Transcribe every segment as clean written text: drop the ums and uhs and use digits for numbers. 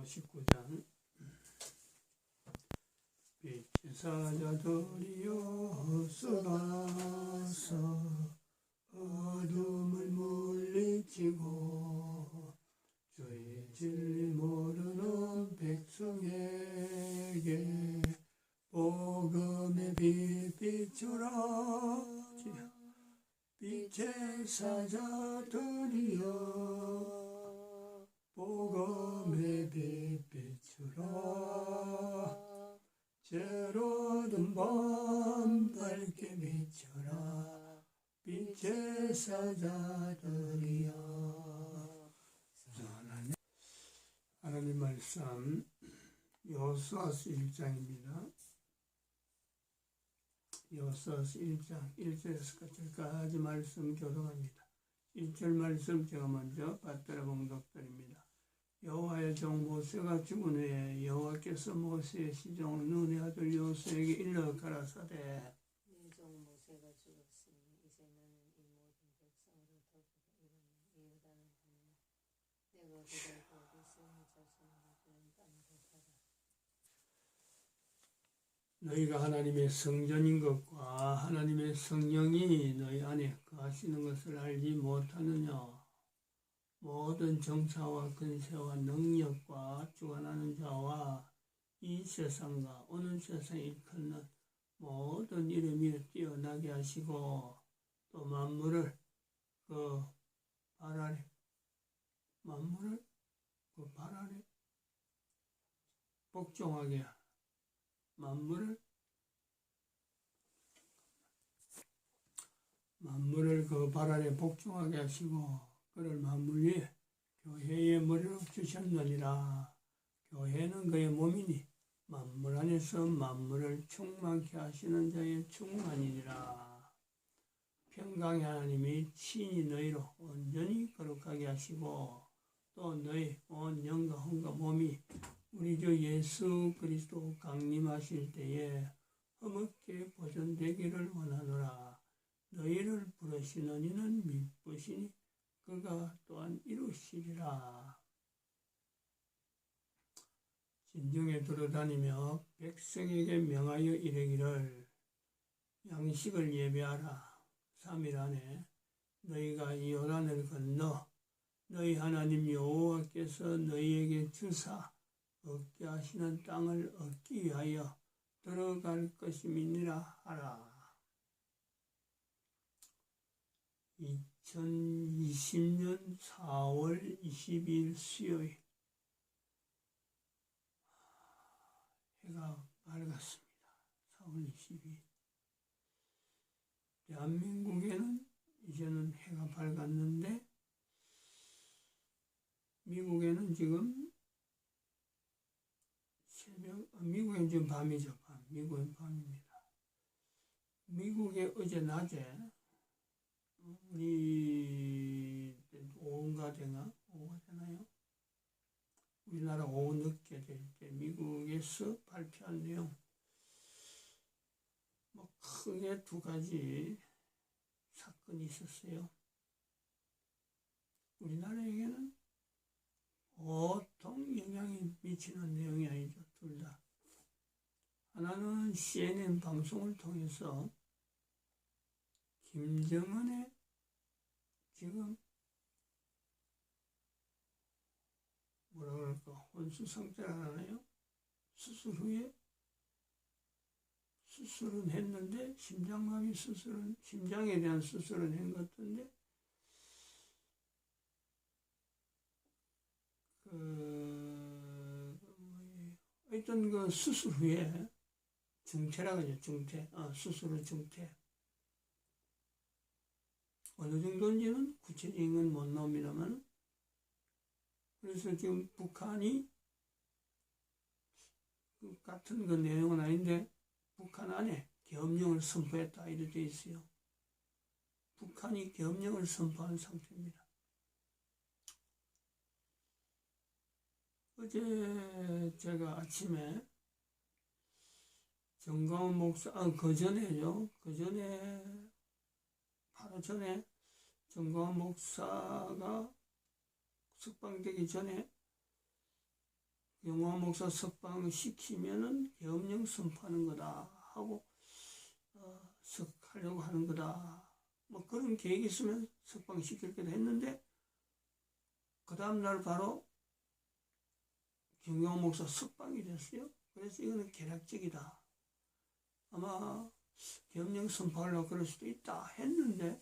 59장 빛의 사자들이여 쏟아서 어둠을 물리치고 주의 진리 모르는 백성에게 복음의 빛 비추라. 빛의 사자들이여 복음의 빛 비추라. 죄로든 밤 밝게 비춰라. 빛의 사자들이여. 하나님 말씀 여호수아서 1장입니다. 여호수아서 1장 1절에서 4절까지 말씀 교독합니다. 1절 말씀 제가 먼저 받들어 봉독드립니다. 여호와의 종 모세가 죽은 후에 여호와께서 모세의 시종을 눈의 아들 여호수아에게 일러 가라사대 네 종 모세가 죽었으니 이제 너는 이 모든 백성으로 더불어 이르는 이 여단을 건너 내가 그들과 이스라엘 자손에게 주는 땅으로 가라. 너희가 하나님의 성전인 것과 하나님의 성령이 너희 안에 거하시는 것을 알지 못하느냐. 모든 정사와 근세와 능력과 주관하는 자와 이 세상과 오는 세상에 일컫는 모든 이름이 뛰어나게 하시고 또 만물을 그 발 아래 복종하게 만물을 그 발 아래 복종하게 하시고 그를 만물 위에 교회의 머리로 주셨느니라. 교회는 그의 몸이니 만물 안에서 만물을 충만케 하시는 자의 충만이니라. 평강의 하나님이 친히 너희로 온전히 거룩하게 하시고 또 너희 온 영과 혼과 몸이 우리 주 예수 그리스도 강림하실 때에 흠없게 보존되기를 원하노라. 너희를 부르시는 이는 미쁘시니 그가 또한 이루시리라. 진중에 돌아다니며 백성에게 명하여 이르기를 양식을 예배하라. 3일 안에 너희가 이 요단을 건너 너희 하나님 여호와께서 너희에게 주사 얻게 하시는 땅을 얻기 위하여 들어갈 것임이니라 하라. 2020년 4월 22일 수요일 해가 밝았습니다. 4월 22일 대한민국에는 이제는 해가 밝았는데 미국에는 지금 미국엔 지금 밤이죠. 미국엔 밤입니다. 미국에 어제 낮에 우리 오후가 되나요? 우리나라 오후 늦게 될 때 미국에서 발표한 내용 크게 두 가지 사건이 있었어요. 우리나라에게는 보통 영향이 미치는 내용이 아니죠. 둘 다. 하나는 CNN 방송을 통해서 김정은의 지금 뭐라 그럴까 혼수상태라 하나요? 수술 후에 수술은 했는데 심장에 대한 수술은 한 것 같은데 어떤 그 수술 후에 중태라고 하죠. 중태. 수술 후 중태. 어느 정도인지는 구체적인 건 못 나옵니다만 그래서 지금 북한이 같은 그 내용은 아닌데 북한 안에 계엄령을 선포했다 이렇게 되어 있어요. 북한이 계엄령을 선포한 상태입니다. 어제 제가 아침에 정광훈 목사, 바로 전에 정광훈 목사가 석방되기 전에 영화 목사 석방시키면은 계엄령 선포하는 거다 하고 하려고 하는 거다. 뭐 그런 계획이 있으면 석방시킬 거다 했는데 그 다음날 바로 김경호 목사 석방이 됐어요. 그래서 이거는 계략적이다. 아마 계엄령 선포하려고 그럴 수도 있다 했는데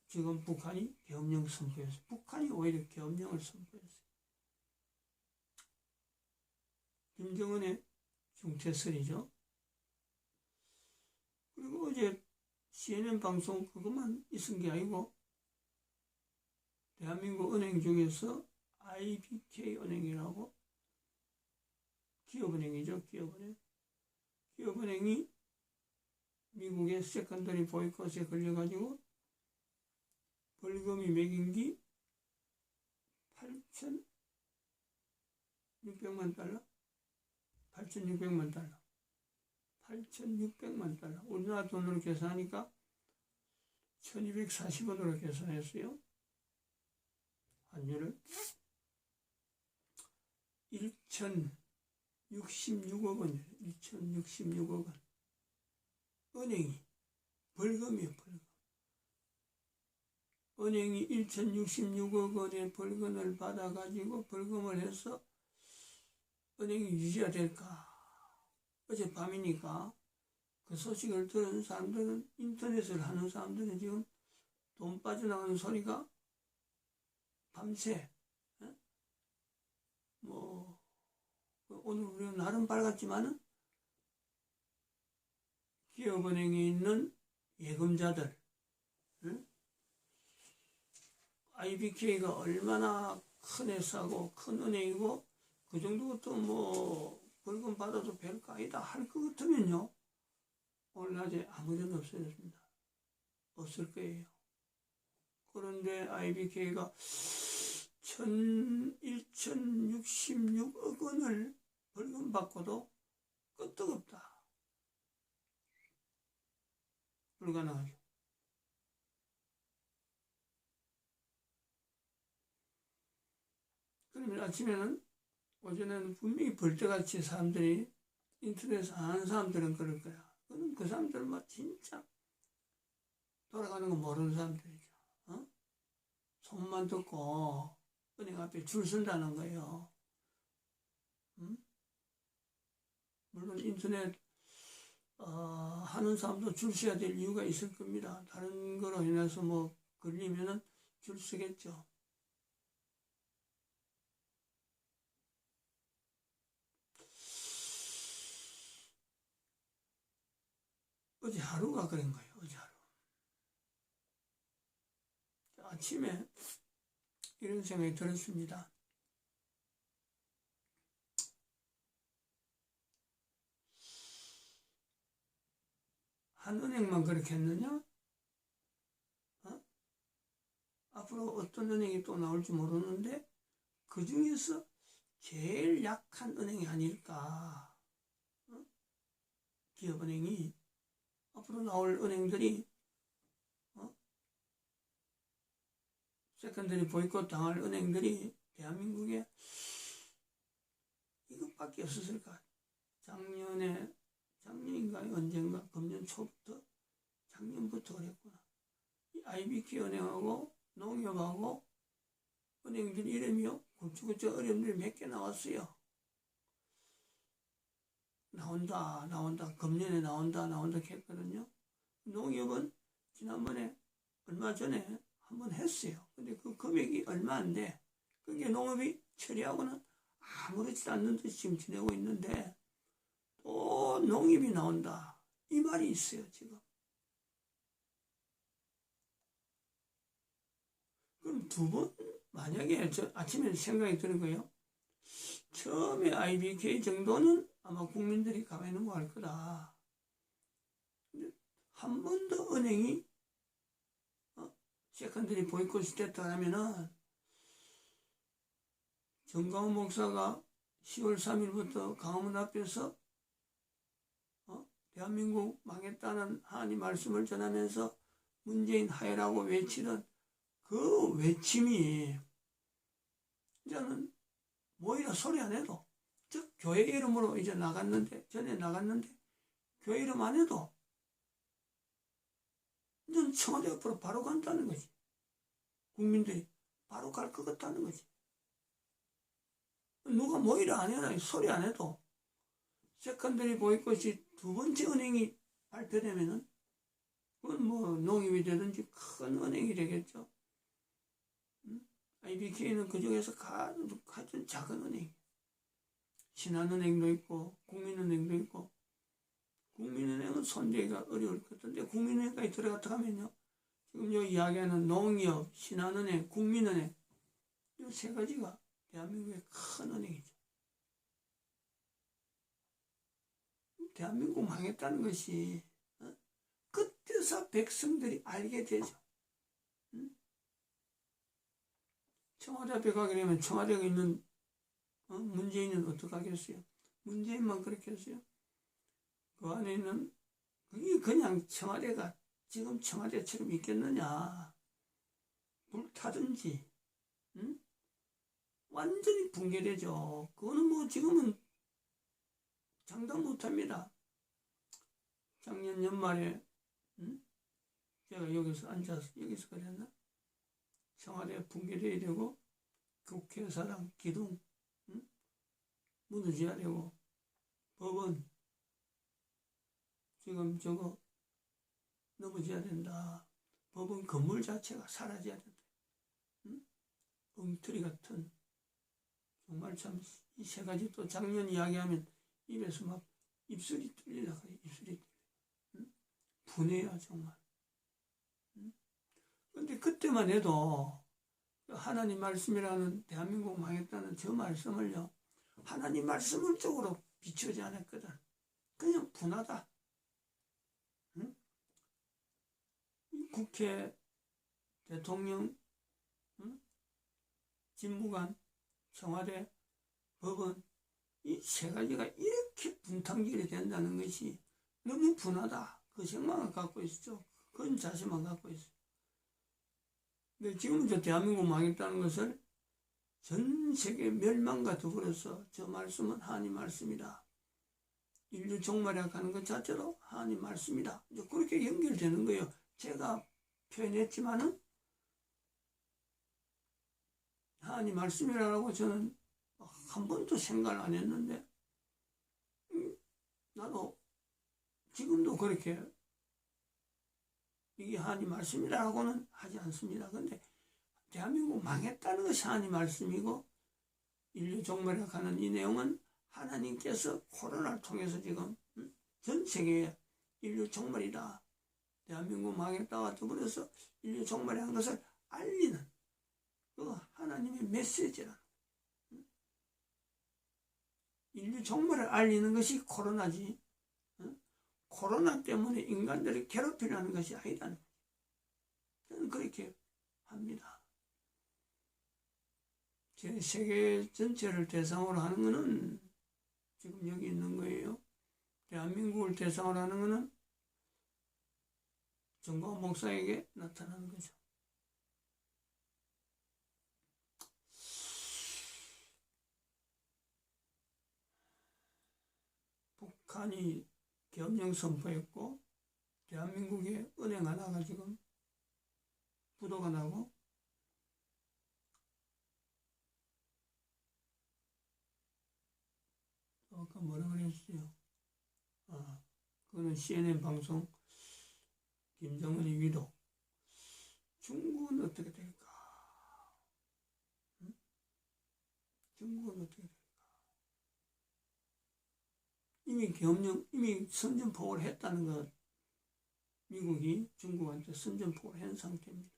지금 북한이 계엄령 선포했어요. 북한이 오히려 계엄령을 선포했어요. 김정은의 중퇴설이죠. 그리고 어제 CNN 방송 그것만 있은 게 아니고 대한민국 은행 중에서 IBK 은행이라고 기업은행이죠. 기업은행이 미국의 세컨더리 보이콧에 걸려가지고 벌금이 매긴 게 8,600만 달러? 8,600만 달러. 8,600만 달러. 우리나라 돈으로 계산하니까 1,240원으로 계산했어요. 환율을 1,066억 원이에요. 1,066억 원. 은행이 벌금이에요. 벌금. 은행이 1,066억 원의 벌금을 받아가지고 벌금을 해서 은행이 유지가 될까? 어젯밤이니까 그 소식을 들은 사람들은, 인터넷을 하는 사람들은 지금 돈 빠져나가는 소리가 밤새 뭐 오늘 우리가 나름 밝았지만은 기업은행에 있는 예금자들, IBK가 얼마나 큰 회사고 큰 은행이고 그 정도부터 뭐 벌금 받아도 별거 아니다 할 것 같으면요, 오늘 낮에 아무 전 없어졌습니다. 없을 거예요. 그런데 IBK가 1,066억 원을 벌금 받고도 끄떡없다. 불가능하죠. 그러면 아침에는, 오전에는 분명히 벌떼같이 사람들이, 인터넷에서 아는 사람들은 그럴 거야. 그럼 그 사람들은 막 진짜 돌아가는 거 모르는 사람들이죠. 소문만 듣고 은행 앞에 줄 선다는 거예요. 물론 인터넷 하는 사람도 줄 서야 될 이유가 있을 겁니다. 다른 거로 인해서 뭐 걸리면은 줄 서겠죠. 어제 하루가 그런 거예요. 어제 하루. 아침에 이런 생각이 들었습니다. 한 은행만 그렇게 했느냐? 앞으로 어떤 은행이 또 나올지 모르는데 그 중에서 제일 약한 은행이 아닐까. 기업은행이 앞으로 나올 은행들이 세컨더리 보이콧 당할 은행들이 대한민국에 이것밖에 없었을 것 같아요. 작년인가요? 언젠가 금년 초부터, 작년부터 그랬구나. IBK 은행하고 농협하고 은행들 이름이요, 굵직굵직 어려움들이 몇 개 나왔어요. 나온다 금년에 나온다 했거든요. 농협은 지난번에 얼마 전에 한번 했어요. 근데 그 금액이 얼마 안 돼. 그게 농협이 처리하고는 아무렇지도 않는 듯이 지금 지내고 있는데 또 농협이 나온다, 이 말이 있어요. 지금 그럼 두 번, 만약에 저 아침에 생각이 드는 거예요. 처음에 IBK 정도는 아마 국민들이 가만히 넘어갈 거다. 한 번 더 은행이 세컨더리 보이콧이 됐다 하면은 정강훈 목사가 10월 3일부터 강화문 앞에서 대한민국 망했다는 하나님 말씀을 전하면서 문재인 하야라고 외치던 그 외침이 이제는 모이라 소리 안 해도, 즉 교회 이름으로 이제 나갔는데, 전에 나갔는데 교회 이름 안 해도 넌 청와대 앞으로 바로 간다는 거지. 국민들이 바로 갈 것 같다는 거지. 누가 모이라 안 해라 소리 안 해도 세컨더리 보이콧이 두 번째 은행이 발표되면은 그건 뭐 농협이 되든지 큰 은행이 되겠죠. IBK는 그 중에서 가장 작은 은행. 신한은행도 있고 국민은행도 있고, 국민은행은 손대기가 어려울 것 같은데 국민은행까지 들어갔다 하면요, 지금 여기 이야기하는 농협, 신한은행, 국민은행, 이 세 가지가 대한민국의 큰 은행이죠. 대한민국 망했다는 것이 그때서 백성들이 알게 되죠. 청와대 앞에 가게 되면 청와대가 있는 문재인은 어떡하겠어요? 문재인만 그렇게 했어요? 그 안에 있는 그게 그냥 청와대가 지금 청와대처럼 있겠느냐? 불타든지 완전히 붕괴되죠. 그거는 뭐 지금은 장담 못합니다. 작년 연말에 제가 여기서 앉아서 여기서 그랬나? 청와대 붕괴돼야 되고 국회의사당 기둥 무너져야 되고, 법은 지금 저거 넘어져야 된다. 법은 건물 자체가 사라져야 된다. 엉터리 같은, 정말 참 이 세 가지 또 작년 이야기하면 입에서 막 입술이 뚫리려고 해요. 입술이 뚫려. 분해야 정말. 근데 그때만 해도 하나님 말씀이라는 대한민국 망했다는 저 말씀을요, 하나님 말씀을 쪽으로 비추지 않았거든. 그냥 분하다. 국회, 대통령, 집무관, 청와대, 법원, 이 세 가지가 이렇게 분탕질이 된다는 것이 너무 분하다. 그 생각만 갖고 있었죠. 그런 자세만 갖고 있어요. 근데 지금 저 대한민국 망했다는 것을 전 세계 멸망과 더불어서 저 말씀은 하나님 말씀이다. 인류 종말에 가는 것 자체도 하나님 말씀이다. 이제 그렇게 연결되는 거예요. 제가 표현했지만은 하나님 말씀이라고 저는 한 번도 생각을 안 했는데, 나도 지금도 그렇게 이게 하나님 말씀이라고는 하지 않습니다. 근데 대한민국 망했다는 것이 하나님 말씀이고, 인류 종말에 가는 이 내용은 하나님께서 코로나를 통해서 지금 전 세계에 인류 종말이다, 대한민국 망했다와 더불어서 인류 종말에 한 것을 알리는 그 하나님의 메시지라. 인류 종말을 알리는 것이 코로나지, 코로나 때문에 인간들을 괴롭히려는 것이 아니라는 거죠. 저는 그렇게 합니다. 제 세계 전체를 대상으로 하는 것은 지금 여기 있는 거예요. 대한민국을 대상으로 하는 것은 정광 목사에게 나타나는 거죠. 북한이 계엄령 선포했고, 대한민국에 은행 하나가 지금 부도가 나고, 아까 뭐라 그랬어요? 그거는 CNN 방송, 김정은의 위도. 중국은 어떻게 될까? 중국은 어떻게 될까? 이미 계엄령, 이미 선전포고를 했다는 것, 미국이 중국한테 선전포고를 한 상태입니다.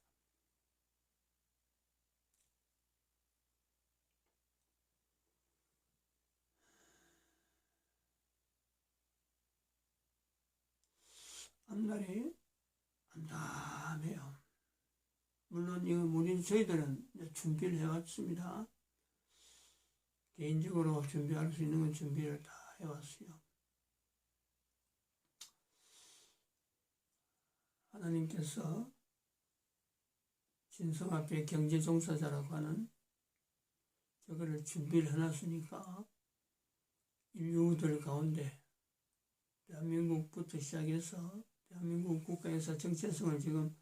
앞날이 암담해요. 물론 이거 저희들은 준비를 해왔습니다. 개인적으로 준비할 수 있는 건 준비를 다 해왔어요. 하나님께서 진성 앞에 경제 종사자라고 하는 저거를 준비를 해놨으니까 인류들 가운데 대한민국부터 시작해서 대한민국 국가에서 정체성을 지금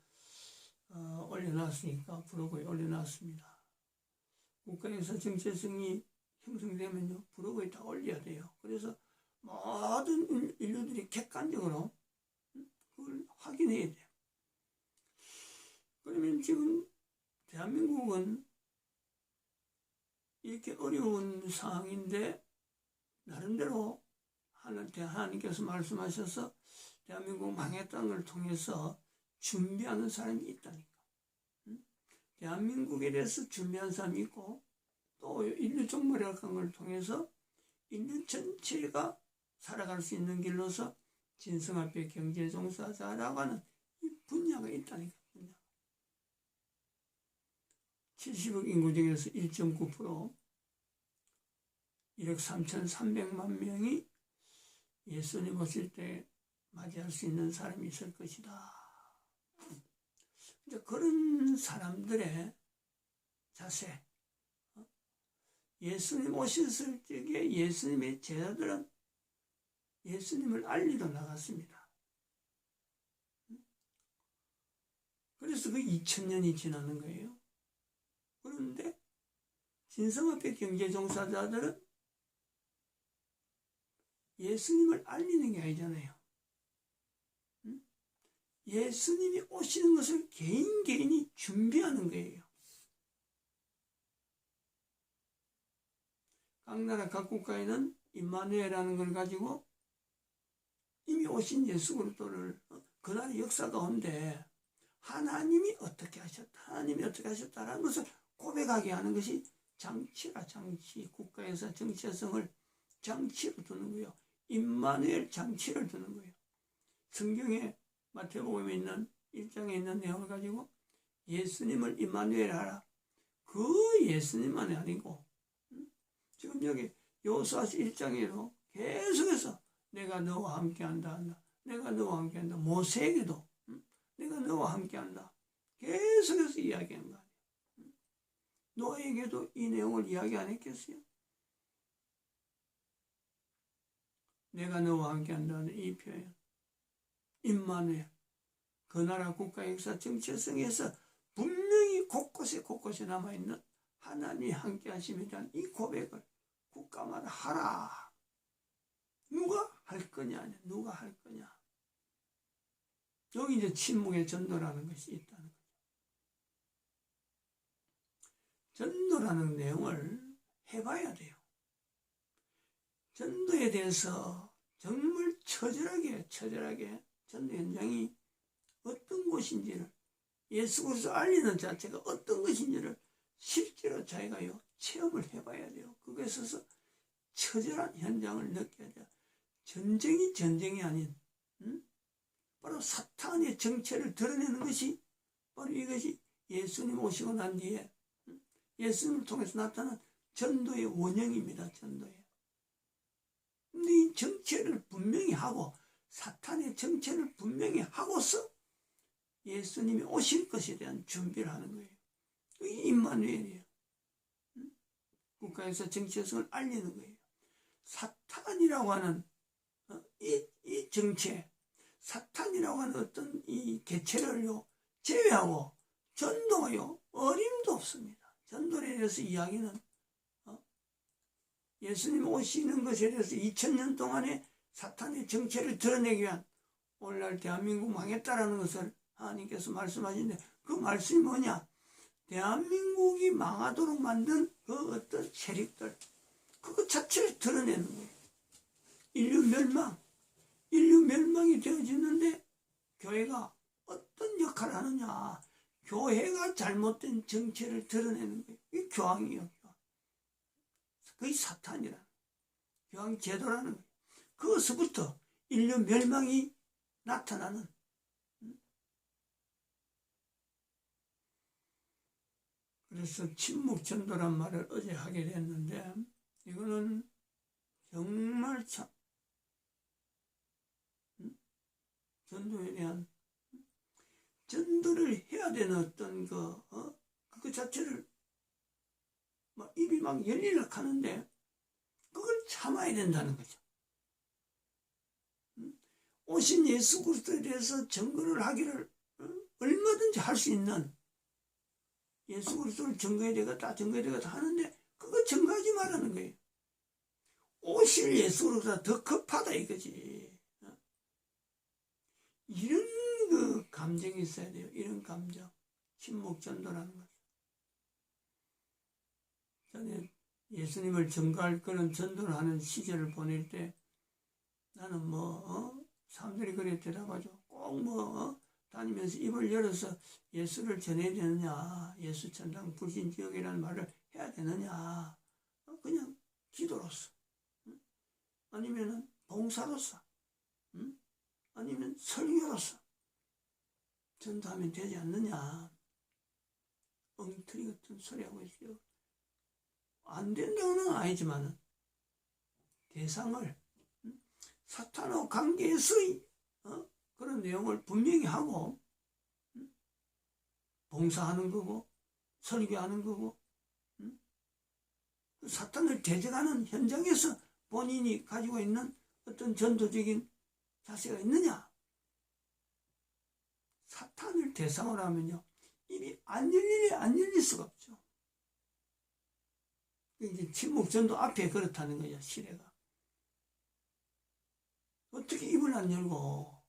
올려놨으니까 블로그에 올려놨습니다. 국가에서 정체성이 형성되면요 블로그에 다 올려야 돼요. 그래서 모든 인류들이 객관적으로 그걸 확인해야 돼요. 그러면 지금 대한민국은 이렇게 어려운 상황인데 나름대로 하나님께서 말씀하셔서 대한민국 망했다는 걸 통해서 준비하는 사람이 있다니까. 대한민국에 대해서 준비한 사람이 있고 또 인류 종말이라는 걸 통해서 인류 전체가 살아갈 수 있는 길로서 진성합의 경제종사자라고 하는 이 분야가 있다니까. 70억 인구 중에서 1.9% 1억 3,300만 명이 예수님 오실 때 맞이할 수 있는 사람이 있을 것이다. 이제 그런 사람들의 자세, 예수님 오셨을 적에 예수님의 제자들은 예수님을 알리러 나갔습니다. 그래서 그 2000년이 지나는 거예요. 그런데 진성합의 경제종사자들은 예수님을 알리는 게 아니잖아요. 예수님이 오시는 것을 개인이 준비하는 거예요. 각 나라 각 국가에는 임마누엘이라는 걸 가지고 이미 오신 예수 그리스도를 그날의 역사 가운데 하나님이 어떻게 하셨다라는 것을 고백하게 하는 것이 장치라. 장치. 국가에서 정체성을 장치로 두는 거예요. 임마누엘 장치를 두는 거예요. 성경에 마태복음에 있는 1장에 있는 내용을 가지고 예수님을 임마누엘 하라. 그 예수님만이 아니고 지금 여기 여호수아서 1장에도 계속해서 내가 너와 함께한다. 내가 너와 함께한다. 모세에게도 내가 너와 함께한다. 계속해서 이야기한 거 아니에요. 노아에게도 이 내용을 이야기 안 했겠어요? 내가 너와 함께한다는 이 표현. 임마누엘. 그 나라 국가 역사 정체성에서 분명히 곳곳에 남아있는 하나님이 함께하심에 대한 이 고백을 국가마다 하라. 누가 할 거냐? 누가 할 거냐? 여기 이제 침묵의 전도라는 것이 있다는 거죠. 전도라는 내용을 해봐야 돼요. 전도에 대해서 정말 처절하게 전도 현장이 어떤 곳인지를 예수 그리스도 알리는 자체가 어떤 것인지를 실제로 자기가요 체험을 해봐야 돼요. 그거에 있어서 처절한 현장을 느껴야 돼요. 전쟁이 아닌 바로 사탄의 정체를 드러내는 것이 바로 이것이 예수님 오시고 난 뒤에 예수님을 통해서 나타난 전도의 원형입니다. 전도의. 근데 이 정체를 분명히 하고 사탄의 정체를 분명히 하고서 예수님이 오실 것에 대한 준비를 하는 거예요. 이게 임마누엘이에요. 국가에서 정체성을 알리는 거예요. 사탄이라고 하는 이 정체, 사탄이라고 하는 어떤 이 개체를요 제외하고 전도가요 어림도 없습니다. 전도에 대해서 이야기는 예수님 오시는 것에 대해서 2000년 동안에 사탄의 정체를 드러내기 위한 오늘날 대한민국 망했다라는 것을 하나님께서 말씀하시는데 그 말씀이 뭐냐? 대한민국이 망하도록 만든 그 어떤 세력들 그것 자체를 드러내는 거예요. 인류 멸망이 되어지는데 교회가 어떤 역할을 하느냐? 교회가 잘못된 정체를 드러내는 거예요. 이게 교황이에요. 그게 사탄이라는 교황 제도라는 거예요. 그것부터 인류 멸망이 나타나는 그래서 침묵 전도란 말을 어제 하게 됐는데 이거는 정말 참 전도에 대한 전도를 해야 되는 어떤 그 자체를 막 입이 막 열리려 하는데 그걸 참아야 된다는 거죠. 오신 예수 그리스도에 대해서 증거를 하기를 얼마든지 할 수 있는, 예수 그리스도를 증거해야 되겠다 증거해야 되겠다 하는데 그거 증거하지 말라는 거예요. 오실 예수 그리스도가 더 급하다 이거지. 이런 그 감정이 있어야 돼요. 이런 감정. 침묵전도라는 것. 전에 예수님을 증거할 그런 전도를 하는 시절을 보낼 때 나는 사람들이 그래 대답하죠. 꼭 다니면서 입을 열어서 예수를 전해야 되느냐, 예수 천당 불신지옥이라는 말을 해야 되느냐, 그냥 기도로서, 아니면은 봉사로서, 아니면 설교로서 전도하면 되지 않느냐. 엉터리 같은 소리 하고 있어요. 안 된다는 건 아니지만 대상을 사탄과 관계에서의 그런 내용을 분명히 하고 봉사하는 거고 설교하는 거고 사탄을 대적하는 현장에서 본인이 가지고 있는 어떤 전도적인 자세가 있느냐. 사탄을 대상으로 하면요 입이 안 열릴 수가 없죠. 이제 침묵전도 앞에 그렇다는 거죠. 시대가 어떻게 입을 안 열고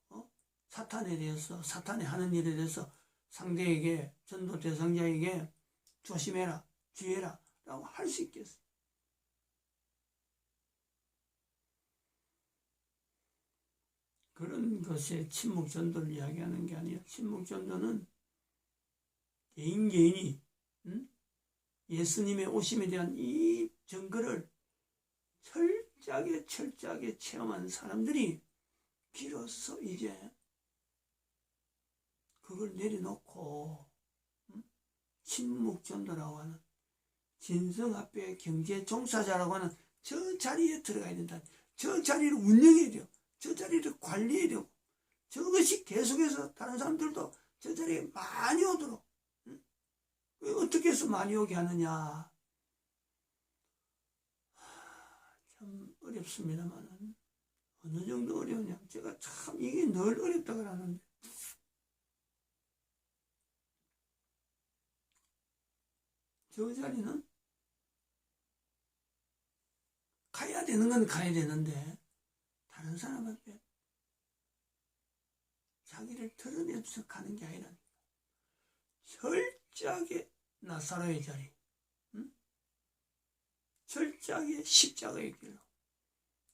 사탄에 대해서, 사탄이 하는 일에 대해서 상대에게, 전도 대상자에게 조심해라, 주의해라 라고 할 수 있겠어요. 그런 것에 침묵전도를 이야기하는 게 아니라 침묵전도는 개인이 예수님의 오심에 대한 이 증거를 철저하게 체험한 사람들이 비로소 이제 그걸 내려놓고 침묵전도라고 하는 진성 앞에 경제 종사자라고 하는 저 자리에 들어가야 된다. 저 자리를 운영해야 돼요. 저 자리를 관리해야 되고 저것이 계속해서 다른 사람들도 저 자리에 많이 오도록 어떻게 해서 많이 오게 하느냐. 참 어렵습니다만 어느 정도 어려우냐. 제가 참 이게 늘 어렵다고 하는데 저 자리는 가야 되는 건 가야 되는데 다른 사람 앞에 자기를 드러내서 가는 게 아니라 철저하게 나사로의 자리, 철저하게 십자가의 길로,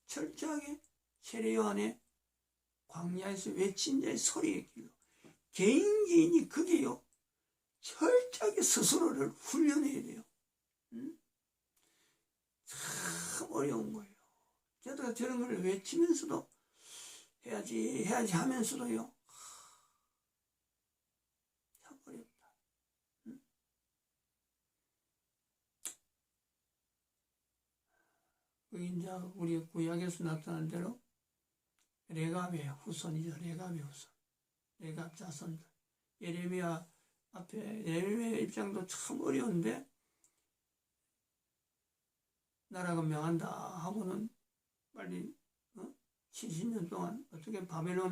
철저하게 세례요한의 광야에서 외친 자의 소리의 길로, 개인이 그게요 철저하게 스스로를 훈련해야 돼요. 참 어려운 거예요. 저도 저런 걸 외치면서도 해야지 하면서도요 참 어렵다. 이제 우리 구약에서 나타난 대로 레갑의 후손이죠. 레갑의 후손, 레갑 자손들. 예레미야 입장도 참 어려운데 나라가 명한다 하고는 빨리 70년 동안 어떻게 바벨론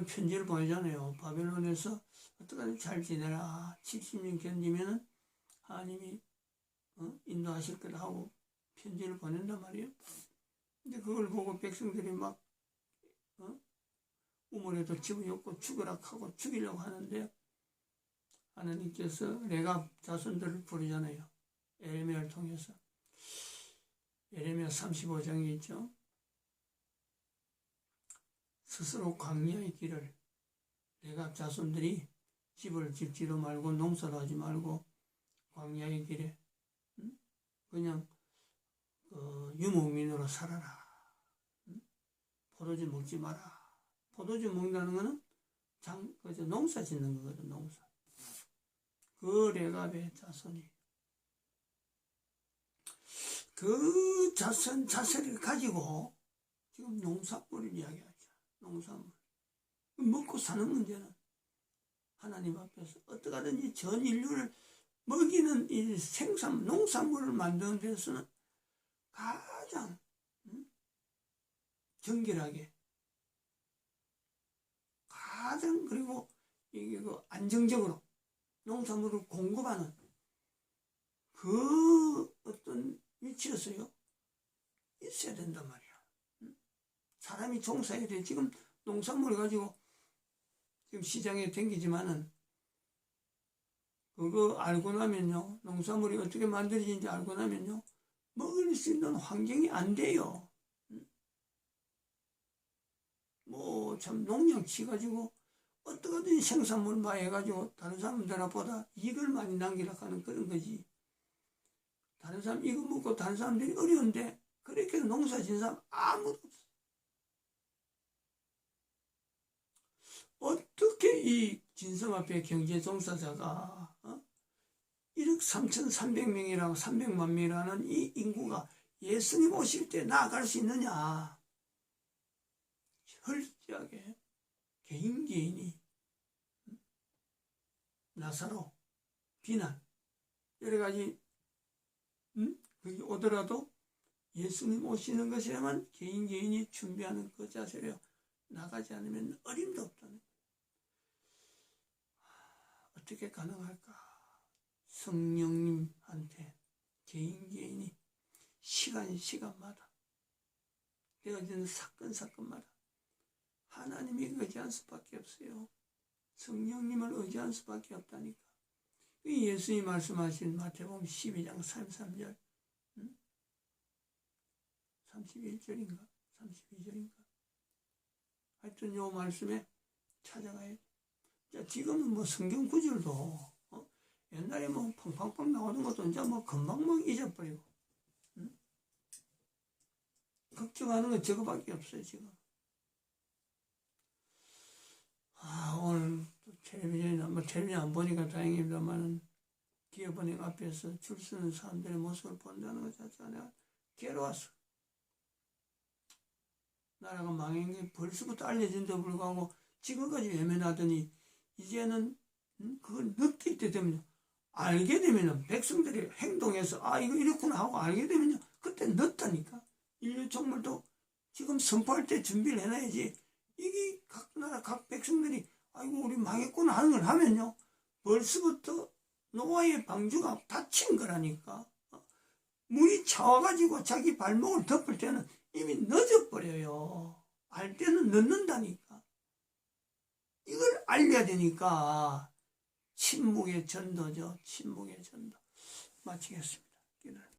편지를 보내잖아요. 바벨론에서 어떻게 잘 지내라. 70년 견디면은 하나님이 인도하실 거다 하고 편지를 보낸단 말이에요. 근데 그걸 보고 백성들이 막 우물에도 집어넣고 죽으라 하고 죽이려고 하는데 하나님께서 레갑 자손들을 부르잖아요. 예레미야를 통해서. 예레미야 35장에 있죠. 스스로 광야의 길을 레갑 자손들이 집을 짓지도 말고 농사도 하지 말고 광야의 길에 그냥 유목민으로 살아라. 포도주 먹지 마라. 포도주 먹는다는 거는 농사 짓는 거거든. 농사. 그 레갑의 자손이 그 자세를 가지고 지금 농사꾼을 이야기하죠. 농산물. 먹고 사는 문제는 하나님 앞에서 어떻게 하든지 전 인류를 먹이는 이 농산물을 만드는 데서는 가장 정결하게, 가장 그리고 이게 안정적으로 농산물을 공급하는 그 어떤 위치에서요 있어야 된단 말이야. 사람이 종사해야 돼. 지금 농산물을 가지고 지금 시장에 댕기지만은 그거 알고 나면요, 농산물이 어떻게 만들어지는지 알고 나면요, 먹을 수 있는 환경이 안 돼요. 뭐 참 농약 치가지고 어떻게든 생산물 많이 해가지고 다른 사람들보다 이익을 많이 남기려고 하는 그런 거지. 다른 사람 이거 먹고 다른 사람들이 어려운데 그렇게 농사 지은 사람 아무도 없어. 어떻게 이 진성 앞에 경제 종사자가 1억 3,300명이라고 300만 명이라는 이 인구가 예수님 오실 때 나아갈 수 있느냐. 철저하게 개인이 나사로, 비난 여러 가지 그게 오더라도 예수님 오시는 것이라면 개인이 준비하는 그 자세로 나가지 않으면 어림도 없다는 거예요. 어떻게 가능할까? 성령님한테 개인이 시간마다 되어지는 사건마다 하나님이 의지할 수밖에 없어요. 성령님을 의지할 수밖에 없다니까. 예수님이 말씀하신 마태복음 12장 33절 31절인가 32절인가 하여튼 요 말씀에 찾아가야 돼. 자, 지금은 뭐 성경 구절도 옛날에 뭐 팡팡팡 나오는 것도 이제 뭐 금방 잊어버리고 걱정하는 건 저거밖에 없어요 지금. 오늘 텔레비전 안 보니까 다행입니다만은 기업은행 앞에서 줄 서는 사람들의 모습을 본다는 것 자체가 내가 괴로웠어. 나라가 망한 게 벌써부터 알려진데도 불구하고 지금까지 외면하더니 이제는 그걸 느낄 때 되면 알게 되면은 백성들이 행동해서 이거 이렇구나 하고 알게 되면요 그때 늦다니까. 인류 정말도 지금 선포할 때 준비를 해놔야지. 이게 각 나라 각 백성들이 아이고 우리 망했구나 하는 걸 하면요 벌써부터 노아의 방주가 닫힌 거라니까. 물이 차와가지고 자기 발목을 덮을 때는 이미 늦어버려요. 알 때는 늦는다니까. 이걸 알려야 되니까 침묵의 전도죠. 침묵의 전도. 마치겠습니다.